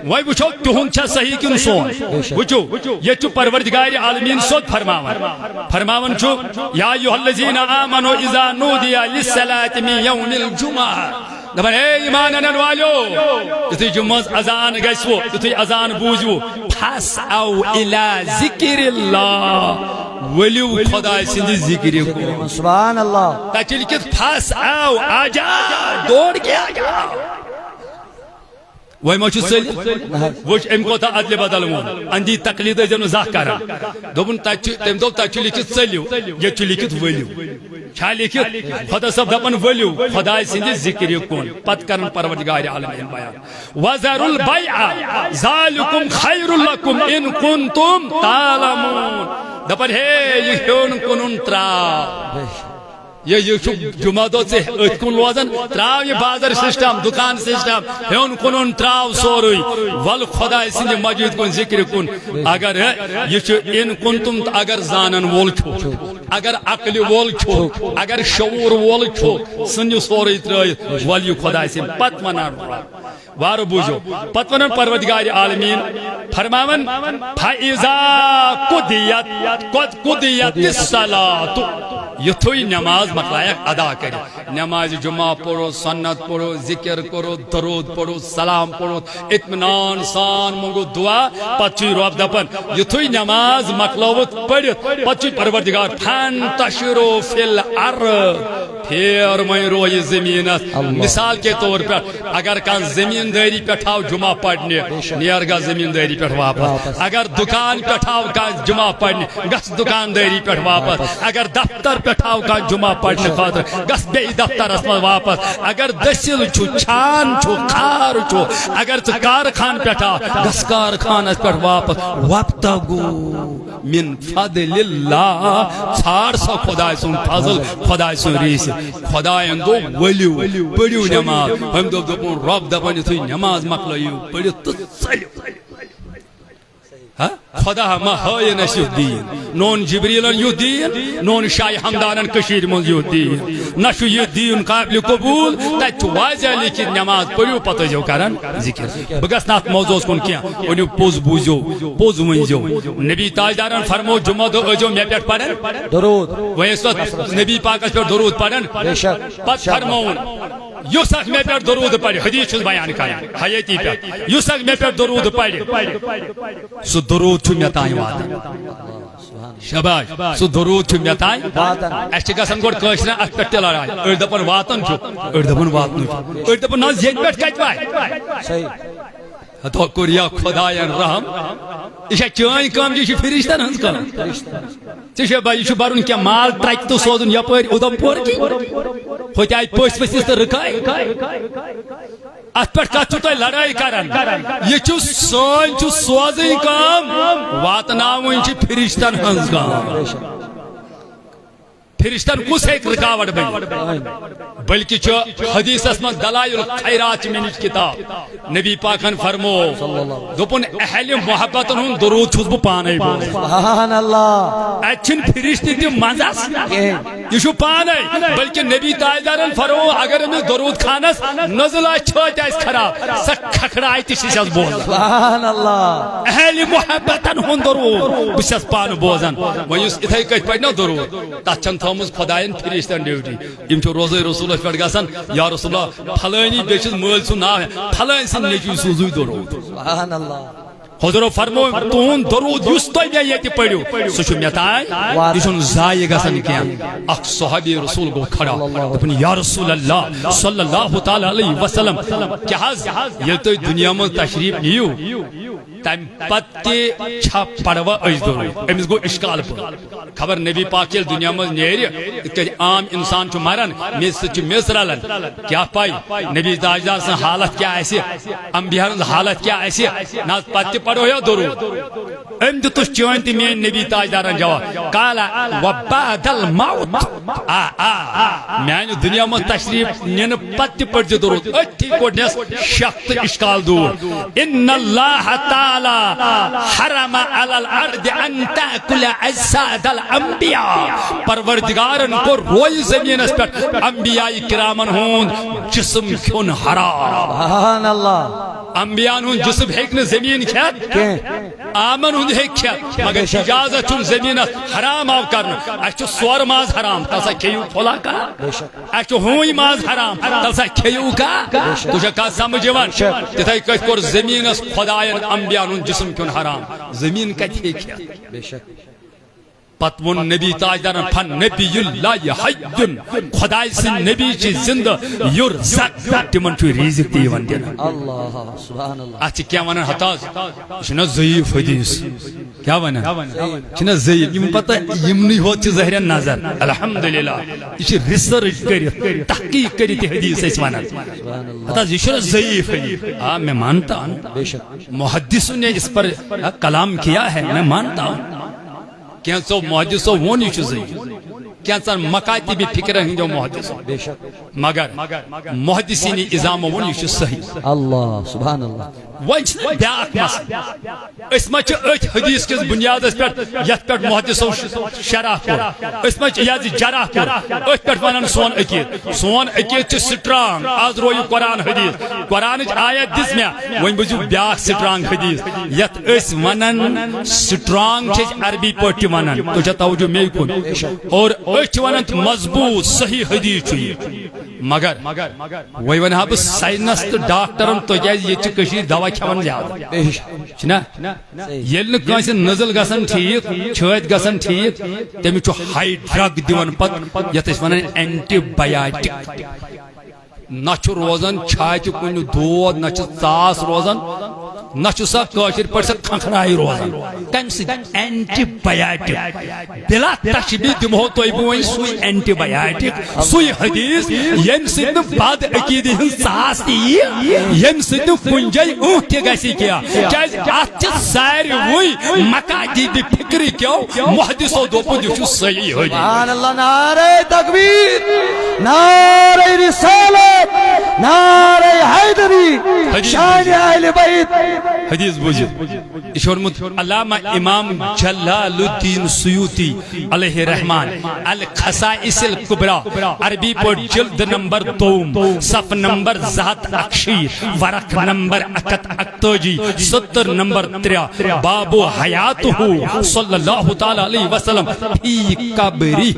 وے وچھو تہند چھا صحیح کن سون وچھو یہ چھ پروردگار عالمین سود فرماون چھ یا ایھا الذین آمنوا اذا نودی للصلاۃ من یوم الجمعہ دپن اے ایمان انن والو یتھے جمعہ اذان گژھو یتھے اذان بوزو فاسعوا الی ذکر اللہ ولیو خدا سند ذکر کو سبحان اللہ تتہ لکھت فاسعوا آجا دوڑ کے آجا وی ما چھ چل وچ ام کوتا عدل بدل مون اندی تقلید جن زاہ کرا دوبن تم دو تچ لکھت چلیو یہ چھ لکھت ولیو چھا لکھت خدا صاحب دپن ولیو خدا سند ذکر کون پت کرن پروردگار عالمین بیان وذر البیع ذالکم خیر لکم ان کنتم تعلمون دپن ہے یہ ہون کنن ترا یہ جمعہ دو سے ات کن لوزن تراو یہ بازار سسٹم دکان سسٹم ہون کنن تراو سوروی ول خدا سند مسجد کن ذکر کن اگر یہ ان کنتم اگر زانن وول چھو اگر عقل وول چھو اگر شعور وول چھو سن سوروی ترائیت ولی خدا سند پت ونان وار بوجھو پت ونان پروردگار عالمین فرماون فَإِذَا قُضِيَتِ الصَّلَاةُ یتھوئی نماز مکلائک ادا کری نماز جمعہ پڑھو سنت پڑھو ذکر کرو درود پڑھو سلام پڑھو اطمینان سان منگو دعا پچی رب دپن یتھوئی نماز مکلوت پڑھت پچی پروردگار فانتشروا فی الارض پھر میں روی زمین مثال کے طور پر اگر کان زمین داری پٹھاو جمعہ پڑھنے نیر گا زمین داری پٹھ واپس اگر دکان پٹھاو کان جمعہ پڑھنے گس دکان داری پٹھ واپس اگر دفتر پٹھاو کا جمعہ پڑھنے خاطر گس بے دفتر اسمت واپس اگر دسل چھو چھان چھو خار چھو اگر تو کارخان پٹھا گس کارخان اس پٹھ واپس وابتگو من فضل اللہ چھار سا خدا سن فضل خدا سن ریس خدا اندو ولیو پڑھیو نماز ہم دو دپون رب دپن تھی نماز مکلائیو پڑھیو تسلیو خدا ما ہے نش دین نون جبریلن یو دین نون شاہ حمدانن کشیر من یو دین نش یہ دین قابل قبول تت واضح لکھت نماز پڑھو پتہ جو کرن ذکر بگس نات موضوع کن کیا ونیو پوز بوزو پوز ونجو نبی تاجدارن فرمو جمعہ دو اجو مے پیٹ پڑھن درود ویسو نبی پاک اس پر درود پڑھن پت فرمون یوسک میں پر درود پڑھ حدیث چھس بیان کران حیاتی پہ یوسک میں پر درود پڑھ سو درود چھو میں تائیں واتن شباش سو درود چھو میں تائیں اس چھ گژھان گۄڈٕ کٲشرٮ۪ن اتھ پٮ۪ٹھ تہِ لڑاے أڑۍ دپان واتن چھُ أڑۍ دپان واتنُے چھُ أڑۍ دپان نہ ییٚتہِ پٮ۪ٹھ کتہِ واتہِ صحیح تو کوریا خدایان رحم یہ چٲنۍ کٲم یہِ چھِ فرشتن ہٕنٛز کٲم ژےٚ بھائی یہ برُن کینٛہہ مال ٹرکہِ تہٕ سوزُن یپٲرۍ اُدھمپور کِنۍ ہوٚتہِ آیہِ پٔژھۍ ؤژھِس تہٕ رٕکھٲے ات پٮ۪ٹھ کتھ چھُو تُہۍ لڑٲے کران یہ چھُ سٲنۍ چھُ سوزٕنۍ کٲم واتناوٕنۍ چھِ فرشتن ہٕنٛز کٲم فرشتن کس ہے رکاوٹ بن بلکہ حدیث من دلائل خیرات من کتاب نبی پاکن فرمو دپن اہل محبتن ہن درود چھس بہ پانے بول سبحان اللہ اچھن فرشتے تہ مزس یہ چھو پانے بلکہ نبی تاجدارن فرمو اگر امس درود خانس نزلہ چھت اس خراب سہ کھکھڑائی تہ چھس بول سبحان اللہ اہل محبتن ہن درود بس پان بوزان ویس اتھے کت پہ درود تک چھ تھومز خدائن فرشتن ڈیوٹی یم چھ روزے رسول پہ گژھان یا رسول اللہ پھلانی بیچس مول سن ناو پھلان سن نیچو سوزوی درود سبحان اللہ حضور فرمو تون درود یس تہ مے یت پڑھو سہ چھ مے تائیں یہ چھ ضائع گژھان کینٛہہ اخ صحابی رسول گو کھڑا دپن یا رسول اللہ صلی اللہ تعالی علیہ وسلم کیا حظ یل تہ دنیا من تشریف نیو تم پتہ چھا پڑوا اس درود امس گو اشکال پہ خبر نبی پاک یل دنیا من نیر عام انسان چھ مران مس چھ مس رلان کیا پائی نبی تاجدار سن حالت کیا ایسی انبیاء حالت کیا ایسی نا پتہ پڑھو یا درود ام دتس چون تہ میان نبی تاجدارن جواب قال وبعد الموت میان دنیا من تشریف نین پتہ پڑھ درود اتھی گڈنس شک تہ اشکال دور ان اللہ تعالی حرم علی الارض ان تاکل اجساد الانبیاء پروردگارن کو روی زمین اس پر انبیاء کرامن ہون جسم کھون حرام سبحان اللہ انبیاء ہون جسم ہیکن زمین کھیت آمن ہون ہیک کھیت مگر اجازت چون زمین حرام آو کرنا اچھو سور ماز حرام تلسا کھیو پھولا کا اچھو ہوئی ماز حرام تلسا کھیو کا تجھے کا سمجھوان تتھائی کس کور زمین اس خدایان انبیاء ہون جسم کھون حرام زمین کت ہیک کھیت بے شک پتون نبی تاجدارن فن نبی اللہ حیدن خدای سن نبی چی زندہ یرزق تمن چو ریزق دیوان دینا اللہ سبحان اللہ اچھی کیا ونن حتاز چھنا ضعیف حدیث کیا ونن چھنا ضعیف یم پتہ یم نہیں ہو چی ظاہر نظر الحمدللہ یہ چھ ریسرچ کرت تحقیق کرت حدیث اس ونن حتاز یہ چھنا ضعیف حدیث میں مانتا ہوں بے شک محدثوں نے اس پر کلام کیا ہے میں مانتا ہوں کینسو محدثو وونی چھ ضعیف کینسان مکاتب فکر ہندو محدثو بے شک مگر محدثین اظام وونی چھ صحیح اللہ سبحان اللہ وچ بیاکھ مسئلہ اس مچ ایت حدیث کس بنیاد اس پر یت پر محدثو شرح کر اس مچ یاد جرح کر ایت پر ونن سون عقید چھ سٹرانگ از روی قرآن حدیث قرآن آیت دس میں ون بجو بیاکھ سٹرانگ حدیث یت اس ونن سٹرانگ چھ عربی پٹ ونن تو چھ توجہ میں کن اور ایت ونن مضبوط صحیح حدیث چھ مگر وی ون ہب سائنس تو ڈاکٹرن تو یہ کشیر دوا کھان زیادہ چھنا یل نہ نزل گژھان ٹھیک چھت گژھان ٹھیک تمس ہائی ڈرگ دِوان پتہ یتھ أسۍ ونان اینٹی بایاٹک نہ روزان چھاتہِ کُنہِ دود نہ ژاس روزان نہ سا کٲشِر پٲٹھۍ سا کھنکھراے روزان کمہِ سۭتۍ اینٹی بایاٹک بلا تشبیہ دمہو تۄہہِ بہٕ وۄنۍ سُے اینٹی بایاٹک سُے حدیث ییٚمہِ سۭتۍ نہٕ بد عقیٖدٕ ہٕنٛز ژاس تہِ یی ییٚمہِ سۭتۍ نہٕ کُنہِ جایہِ اونٛٹ تہِ گژھِ کینٛہہ کیازِ اتھ چھِ ساروٕے مکاتب فکرٕکیو محدثو دوٚپمُت یہِ چھُ صحیح حدیث سبحان اللہ نعرہ تکبیر نعرہ رسالت نعرہ حیدری شان اہل بیت حدیث بوجھت یہ چھوڑمت علامہ امام جلال الدین سیوطی علیہ رحمان الخصائص الکبری عربی پر جلد نمبر 2 صف نمبر 180 ورق نمبر 71 سطر نمبر 3 باب حیاتہ صلی اللہ تعالی علیہ وسلم فی قبرہ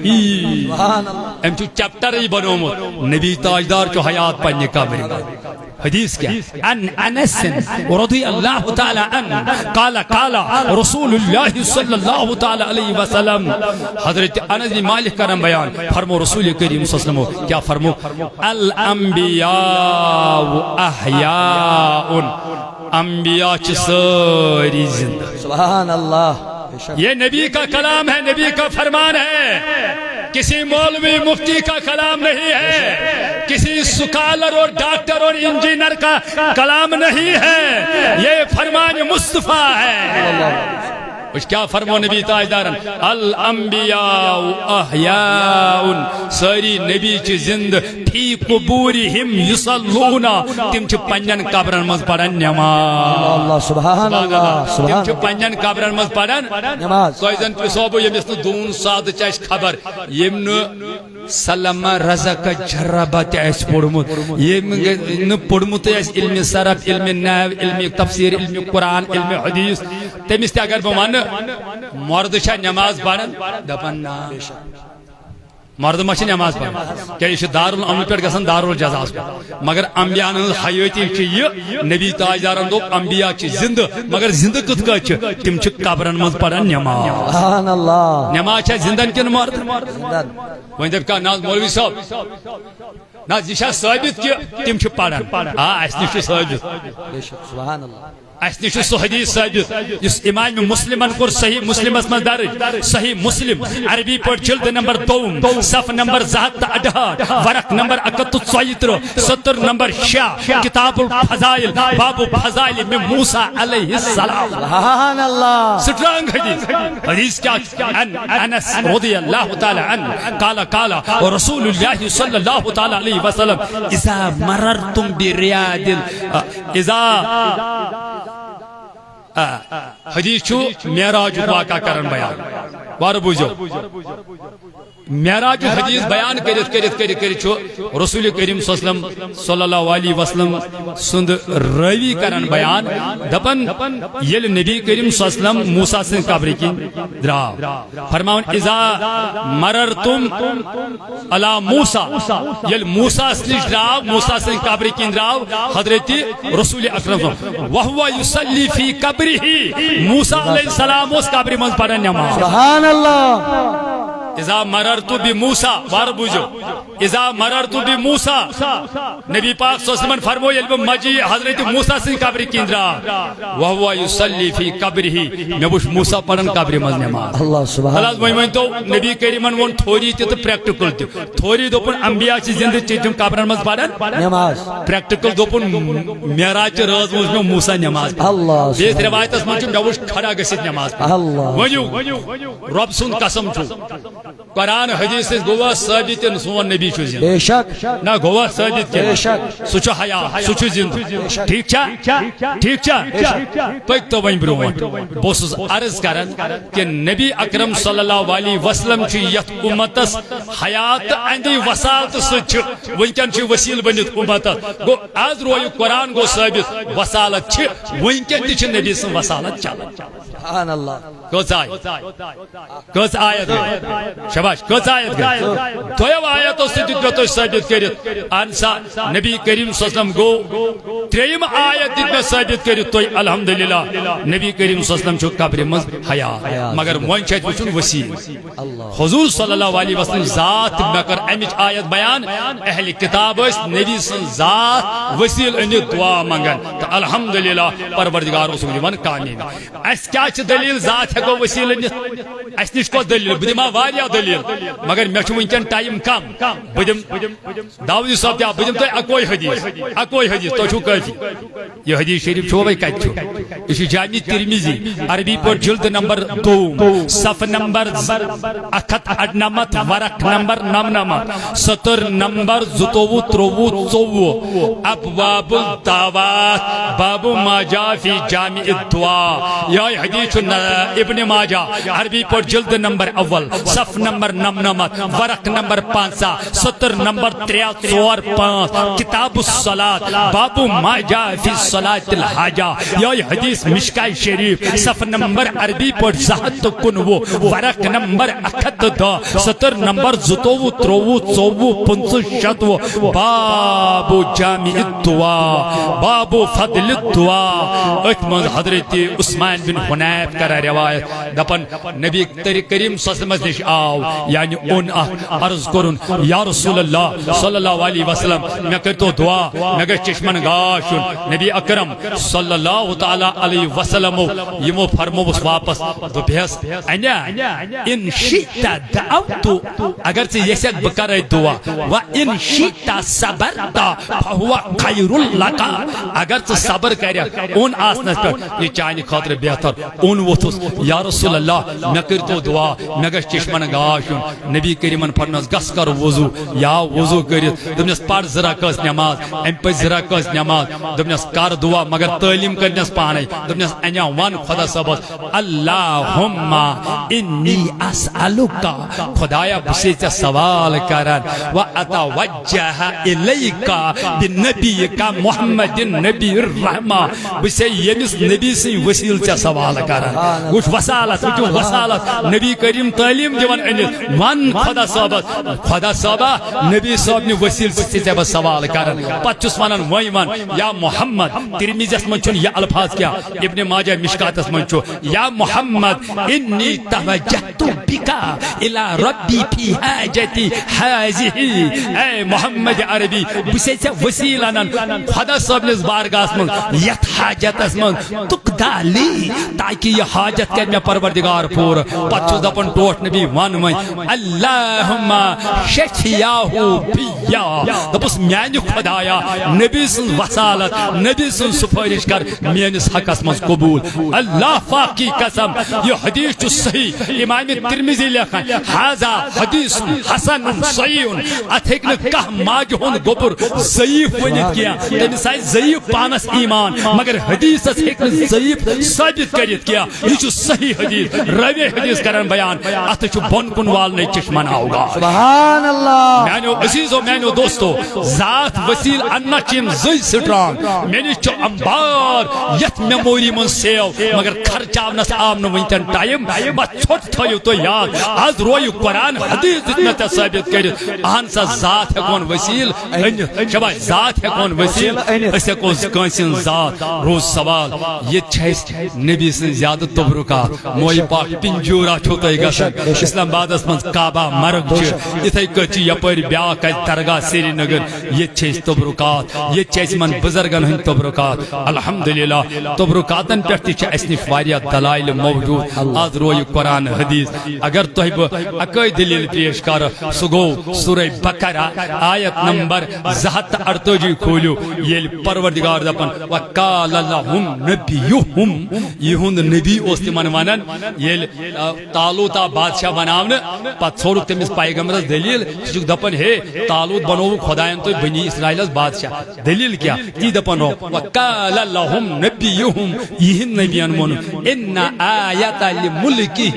ام چھ چیپٹر ہی بنومت نبی تاجدار چھ حیات پنہ قبر حدیث کیا ان انس رضی اللہ تعالی عنہ قال رسول اللہ صلی اللہ تعالی علیہ وسلم حضرت انس بن مالک کرم بیان فرمو رسول کریم صلی اللہ علیہ وسلم کیا فرمو الانبیاء احیاء انبیاء چھ ساری زندہ سبحان اللہ یہ نبی کا کلام ہے نبی کا فرمان ہے کسی مولوی مفتی کا کلام نہیں ہے کسی سکالر اور ڈاکٹر اور انجینئر کا کلام نہیں ہے یہ فرمان مصطفیٰ ہے اس کیا فرمو نبی تاجدارن الانبیاء احیاء ساری نبی چھ زند فی قبورہم یصلون تم چھ پنجن قبرن مز پڑھن نماز اللہ سبحان اللہ تم سبحان چھ پنجن قبرن مز پڑھن نماز کوئی زن صوبو یمس نو دون ساد چھ خبر یم سلمہ رزق جربت اس پڑھمت یم پڑھمت اس علم صرف علم نحو علم تفسیر علم قرآن علم حدیث تمس تہ اگر بہ ون مرد چھا نماز پڑھن دپن نا مرد ما نماز پڑھن کہ یہ دارالامن پہ گھن دارالجزا مگر انبیاء حیاتی یہ نبی تاجدارن دوپ انبیاء زند مگر زند کت کت تم قبرن مز پڑھن نماز سبحان اللہ نماز چھا زندن کن مرد وہیں دپ کہا ناز مولوی صاحب ناز یہ ثابت کہ تم پڑھن اس نش ثابت سبحان اللہ اس نش سو حدیث ثابت اس امام مسلمن کور صحیح مسلم من درج صحیح مسلم عربی پٹ جلد نمبر 2 صف نمبر 768 ورق نمبر 71 سطر نمبر 6 کتاب الفضائل باب فضائل میں موسیٰ علیہ السلام سبحان اللہ سٹرانگ حدیث کیا انس رضی اللہ تعالی عنہ قال رسول اللہ صلی اللہ تعالی علیہ وسلم اذا مررتم بریاد اذا حدیث چھو معراج واقع کرن بیان وار بوجھو معراج حدیث بیان کرت چھو رسول کریم صلی اللہ علیہ وسلم سند روی کرن بیان دپن یل نبی کریم صلی اللہ علیہ وسلم موسیٰ سن قبر کی دراو فرماؤن اذا مررتم علی موسیٰ یل موسیٰ سنش دراو موسیٰ سن قبر کی دراو حضرت رسول اکرم وہو یصلی فی قبرہ موسیٰ علیہ السلام اس قبر من پڑھن نماز سبحان اللہ اذا مررت بموسیٰ بار بوجھو اذا مررت بموسیٰ نبی پاک صلی اللہ علیہ وسلم فرمو یلب مجی حضرت موسیٰ سے قبر کندرا وہو یصلی فی قبرہ میں بوش موسیٰ پڑھن قبر مز نماز اللہ سبحان اللہ مہمین تو نبی کریمن ون تھوڑی تی تو پریکٹیکل تی تھوڑی دوپن انبیاء چی زندگی چیزم قبرن مز پڑھن نماز پریکٹیکل دوپن معراج راز موز میں موسیٰ نماز اللہ بیس روایت اس منچم میں بوش کھڑا گسید نماز اللہ ونیو رب سن قسم چھو قرآن حدیث گواہ ثابت سون نبی چھو زند بے شک نا گواہ ثابت بے شک سچو حیا سچو زند ٹھیک چھا پک تو وین برونٹ بوسس عرض کرن کہ نبی اکرم صلی اللہ علیہ وسلم چھ یت امتس حیات اندی وسالت سچ ونکن چھ وسیل بنت امتس گو از روی قرآن گو ثابت وسالت چھ ونکن تہ چھ نبی سن وسالت چلان سبحان اللہ کس آیت شباش کس آیت گئی دویو آیتو سے دیت تو ثابت کرت انسا نبی کریم صلی اللہ علیہ وسلم گو تریم آیت دیت میں ثابت کرت تو الحمدللہ نبی کریم صلی اللہ علیہ وسلم چھو قبر مز حیا مگر وان چاہت وچن وسیل حضور صلی اللہ علیہ وسلم ذات مکر امچ آیت بیان اہل کتاب اس نبی سن ذات وسیل انہی دعا منگن تو الحمدللہ پروردگار رسول ون کامیب اس کیا چھ دلیل ذات ہے کو وسیل انہی اس نش کو دلیل بدما واریا دلیل مگر میں چھو ونکن ٹائم کم بدم داؤد صاحب دیا بدم تو اکوئی حدیث تو چھو کافی یہ حدیث شریف چھو بھائی کہت چھو اسی جامع ترمیزی عربی پر جلد نمبر 2 صف نمبر 98 ورق نمبر 99 سطر نمبر 23 ابواب الدعوات باب ما جاء فی جامع الدعاء یہ حدیث ابن ماجہ عربی پر جلد نمبر اول صف نمبر 99 ورق نمبر 5 سطر نمبر 345 کتاب الصلاة باب ما جاء فی الصلاة الحاجہ یہ حدیث مشکاہ شریف صف نمبر عربی پر زہت کنو ورق نمبر 72 سطر نمبر 23 باب جامع الدعاء باب فضل الدعاء اتمن حضرت عثمان بن حنیف کرا روایت دپن نبی کریم صلی اللہ علیہ وسلم نش آو یعنی اون عرض کرن یا رسول اللہ صلی اللہ علیہ وسلم میں کرتو دعا میں گھر چشمن گاشن نبی اکرم صلی اللہ تعالی علیہ وسلم یمو فرموس واپس دوپہس انیا ان شئت دعوتو اگر سے یسک بکر دعا و ان شئت صبرتا فہو خیر لکا اگر تو صبر کریا اون آسنس پر یہ چانی خاطر بہتر اون ووتھس یا رسول اللہ میں کرتو دعا میں گھر چشمن گاشن نبی کریمن فرمس گس کر وضو یا وضو کرت دمس پڑھ ذرا کس نماز ام پہ ذرا کس نماز دمس کر دعا مگر تعلیم کرنس پانے دمس انیا ون خدا صبس اللہم انی اسألوکا خدایا بسی تے سوال کرن و اتوجہ الیکا بنبیکا محمد نبی الرحمہ بسی یمس نبی سی وسیل تے سوال کرن وچ وسالت نبی کریم تعلیم دیون انس ون خدا صبا نبی صاحب نے وسیل تے بس سوال کرن پچس ونن وئی ون یا محمد ترمذیس من چھن یہ الفاظ کیا ابن ماجہ مشکاتس من چھو یا محمد انی توجہت بکا الى ربی فی حاجتی حاضی اے محمد عربی بسی سے وسیل انن خدا صاحب نے بارگاہ من یت حاجت من تقدا لی تاکہ یہ حاجت کر میں پروردگار پور پچس دپن ٹوٹ نبی ون وئی اللہم شفیاہو بیا دپس میانی خدایا نبی سن وسالت نبی سن سفارش کر میانس حقس مز قبول اللہ پاک کی قسم یہ حدیث جو صحیح امام ترمذی لکھن ھذا حدیث حسن صحیح اتھک نہ کہ ماج ہون گوبر ضعیف ونت کیا تمس ضعیف پانس ایمان مگر حدیث ہیک ضعیف ثابت کرت کیا یہ صحیح حدیث روی حدیث کرن بیان ات چھ بن کن وال نے چشمن آوگا سبحان اللہ میانو عزیزو میانو دوستو ذات وسیل اننا چیم زی سٹرانگ مینی چو امبار یت میموری من سیو مگر خرچاونس آمن ونتن ٹائم بس چھوٹ تھیو تو یاد آز روی قرآن حدیث اتنا ثابت کرت اہن سا ذات ہے کون وسیل شبا ذات ہے کون وسیل اسے کو کنسن ذات روز سوال یہ چھیس نبی سن زیادہ تبرکات موئی پاک پنجورا چھوتا ہی گسن اسلام بعد اس من کعبہ مرگ چھ اتھائی کچی یپر بیاہ کا درگاہ سری نگر یہ چھیس تبرکات یہ چھیس من بزرگن ہن تبرکات الحمدللہ تبرکاتن پرتی چھ اسنی فاریہ دلائل موجود آز روی قرآن حدیث اگر تحب اکای دلیل پیش کر سگو سورہ بقرہ آیت نمبر 238 کھولو یہ پروردگار دپن وقال لهم نبیہم یہ ہند نبی اس تمن ونن یہ طالوتا بادشاہ بناون پت چھوڑ تمس پیغمبرس دلیل چھ دپن ہے طالوت بنو خدایان تو بنی اسرائیل بادشاہ دلیل کیا تی دپن وقال لهم نبیہم یہ نبیان من ان آیت لملکہ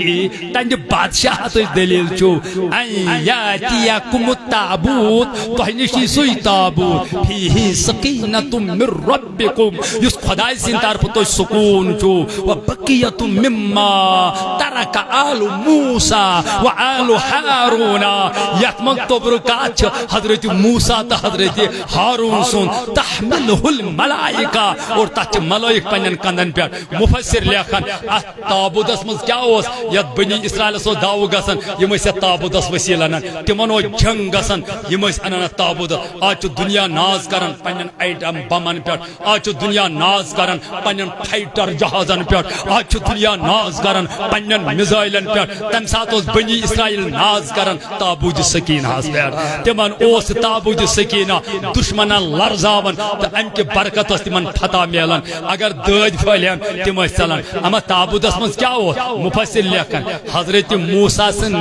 تنج بادشاہ تو دلیل چو ان یاتیکم التابوت تو نشی سوی تابوت فیہ سکینۃ من ربکم اس خدای سین طرف تو سکون چو وبقیۃ مما ترک آل موسی وآل ہارون یتمن تبرکات حضرت موسی تا حضرت ہارون سن تحملہ الملائکہ اور تچ ملائک پنن کندن پہ مفسر لیکھن تابوتس مز کیا اس یت بنی اسرائیل سو داو گسن یم اس تابوتس وسیل انن تمن او جنگ گسن یم اس انن تابوت آج دنیا ناز کرن پنن ایٹم بمن پہ آج دنیا ناز کرن پنن فائٹر جہازن پہ آج دنیا ناز کرن پنن میزائلن پہ تم سات اس بنی اسرائیل ناز کرن تابوت سکینہ پہ تمن اس تابوت سکینہ دشمن لرزاون تو ام کی برکت اس تمن فتح ملن اگر دد پھلن تم چلان اما تابوتس مز کیا ہو مفسر لیکن حضرت موسیٰ سن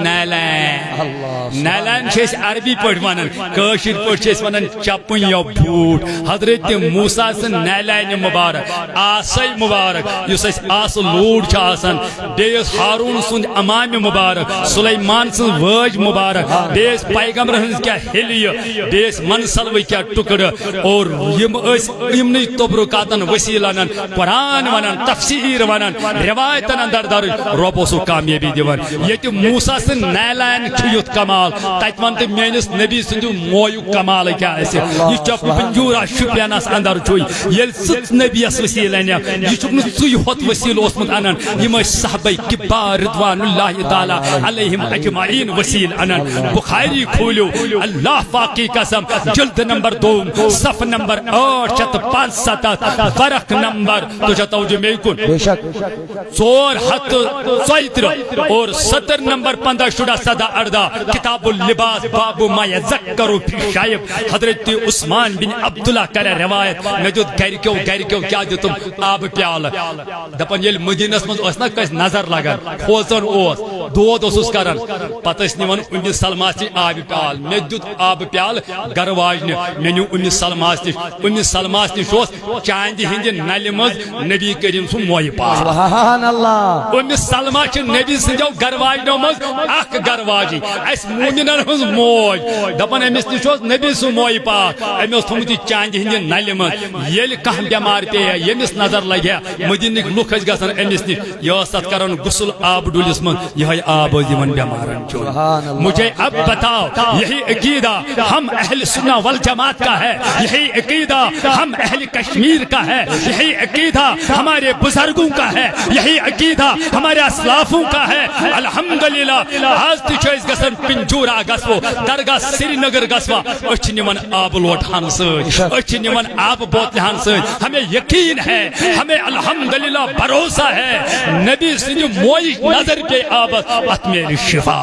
نیلان چھ عربی پہ ونان کاشر پہ ونان چپن یا بوٹ حضرت موسیٰ سن نیلان مبارک آسائی مبارک اس آس لوڑ آسان بیس ہارون سن امام مبارک سلیمان سن وج مبارک بیس پیغمبر ہنز کیا ہلیہ بیس منسلوی کیا ٹکڑ اور یمنی تبرکاتن وسیل انن قرآن ونان تفسیر ونان روایتن اندر در رب سو کامیابی دیوان یہ موسیٰ سن نیلان کھیت کمال تت ون تو میانس نبی سند مویو کمال کیا یہ چپ پنجورا شپینس اندر چوئی یل ست نبیس وسیل انیا یہ چھ سی ہوت وسیل اوسمت انن یم صحابہ کبار رضوان اللہ تعالی علیہم اجمعین وسیل انن بخاری کھولو اللہ پاک کی قسم جلد نمبر 2 صف نمبر 875 فرق نمبر تو توجہ میں کن بے شک 474 اور سطر نمبر 15 شدہ صدا اردہ کتاب اللباس باب ما یذکر فی شایب حضرت عثمان بن عبداللہ کرے روایت نجد گھر کیوں کیا جو تم آب پیال دپن یل مدینس مز اس نا کس نظر لگان کھوژن اوس دود اوسس کران پتہ اس نوان ام سلمہ چ آب پیال مے دیت آب پیال گر واجن مے نیو ام سلمہ نش چاند ہند نل مز نبی کریم سن موی پاک سبحان اللہ ام سلمہ چ نبی سنجو گر واجنو مز اخ گر واجی اس مومنن ہز موج دپن امس نش نبی سن موی پاک امس تھمتی چاند ہند نل مز یل کھاں بیمار پے یمس نظر لگیا مدینک لوک گژھن امس نش یہ ست کرن غسل آب ڈولس من یہ آب یمن بیمارن چون مجھے اب بتاؤ یہی عقیدہ ہم اہل سنہ والجماعت کا ہے یہی عقیدہ ہم اہل کشمیر کا ہے یہی عقیدہ ہمارے بزرگوں کا ہے یہی عقیدہ ہمارے اسلافوں کا ہے الحمدللہ آج تیچوز گسن پنجورا گسو درگاہ سری نگر گسوا اچھ نمن آب لوٹ ہنس اچھ نمن آب بوتل ہنس ہمیں یقین ہے ہمیں الحمدللہ بھروسہ ہے نبی سنجھ موئی نظر کے آب ات میری شفا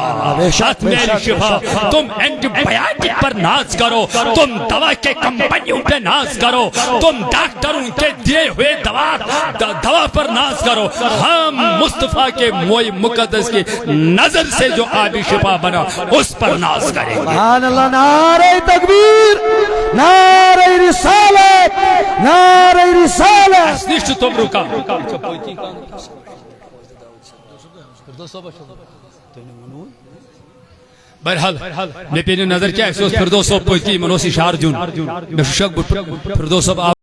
ات میری شفا تم اینٹی بایوٹک پر ناز کرو تم دوا کے کمپنیوں پہ ناز کرو تم ڈاکٹروں کے دیے ہوئے دوا پر ناز کرو ہم مصطفیٰ کے موئی مقدس کی نظر سے جو آبی شفا بنا اس پر ناز کریں گے سبحان اللہ نعرہ تکبیر نعرہ رسالت نعرہ رسالت نشت تم رکا بہرحال میں پینے نظر کیا ہے فردوس صاحب پوچھتی منوسی شار جون میں شک فردوس صاحب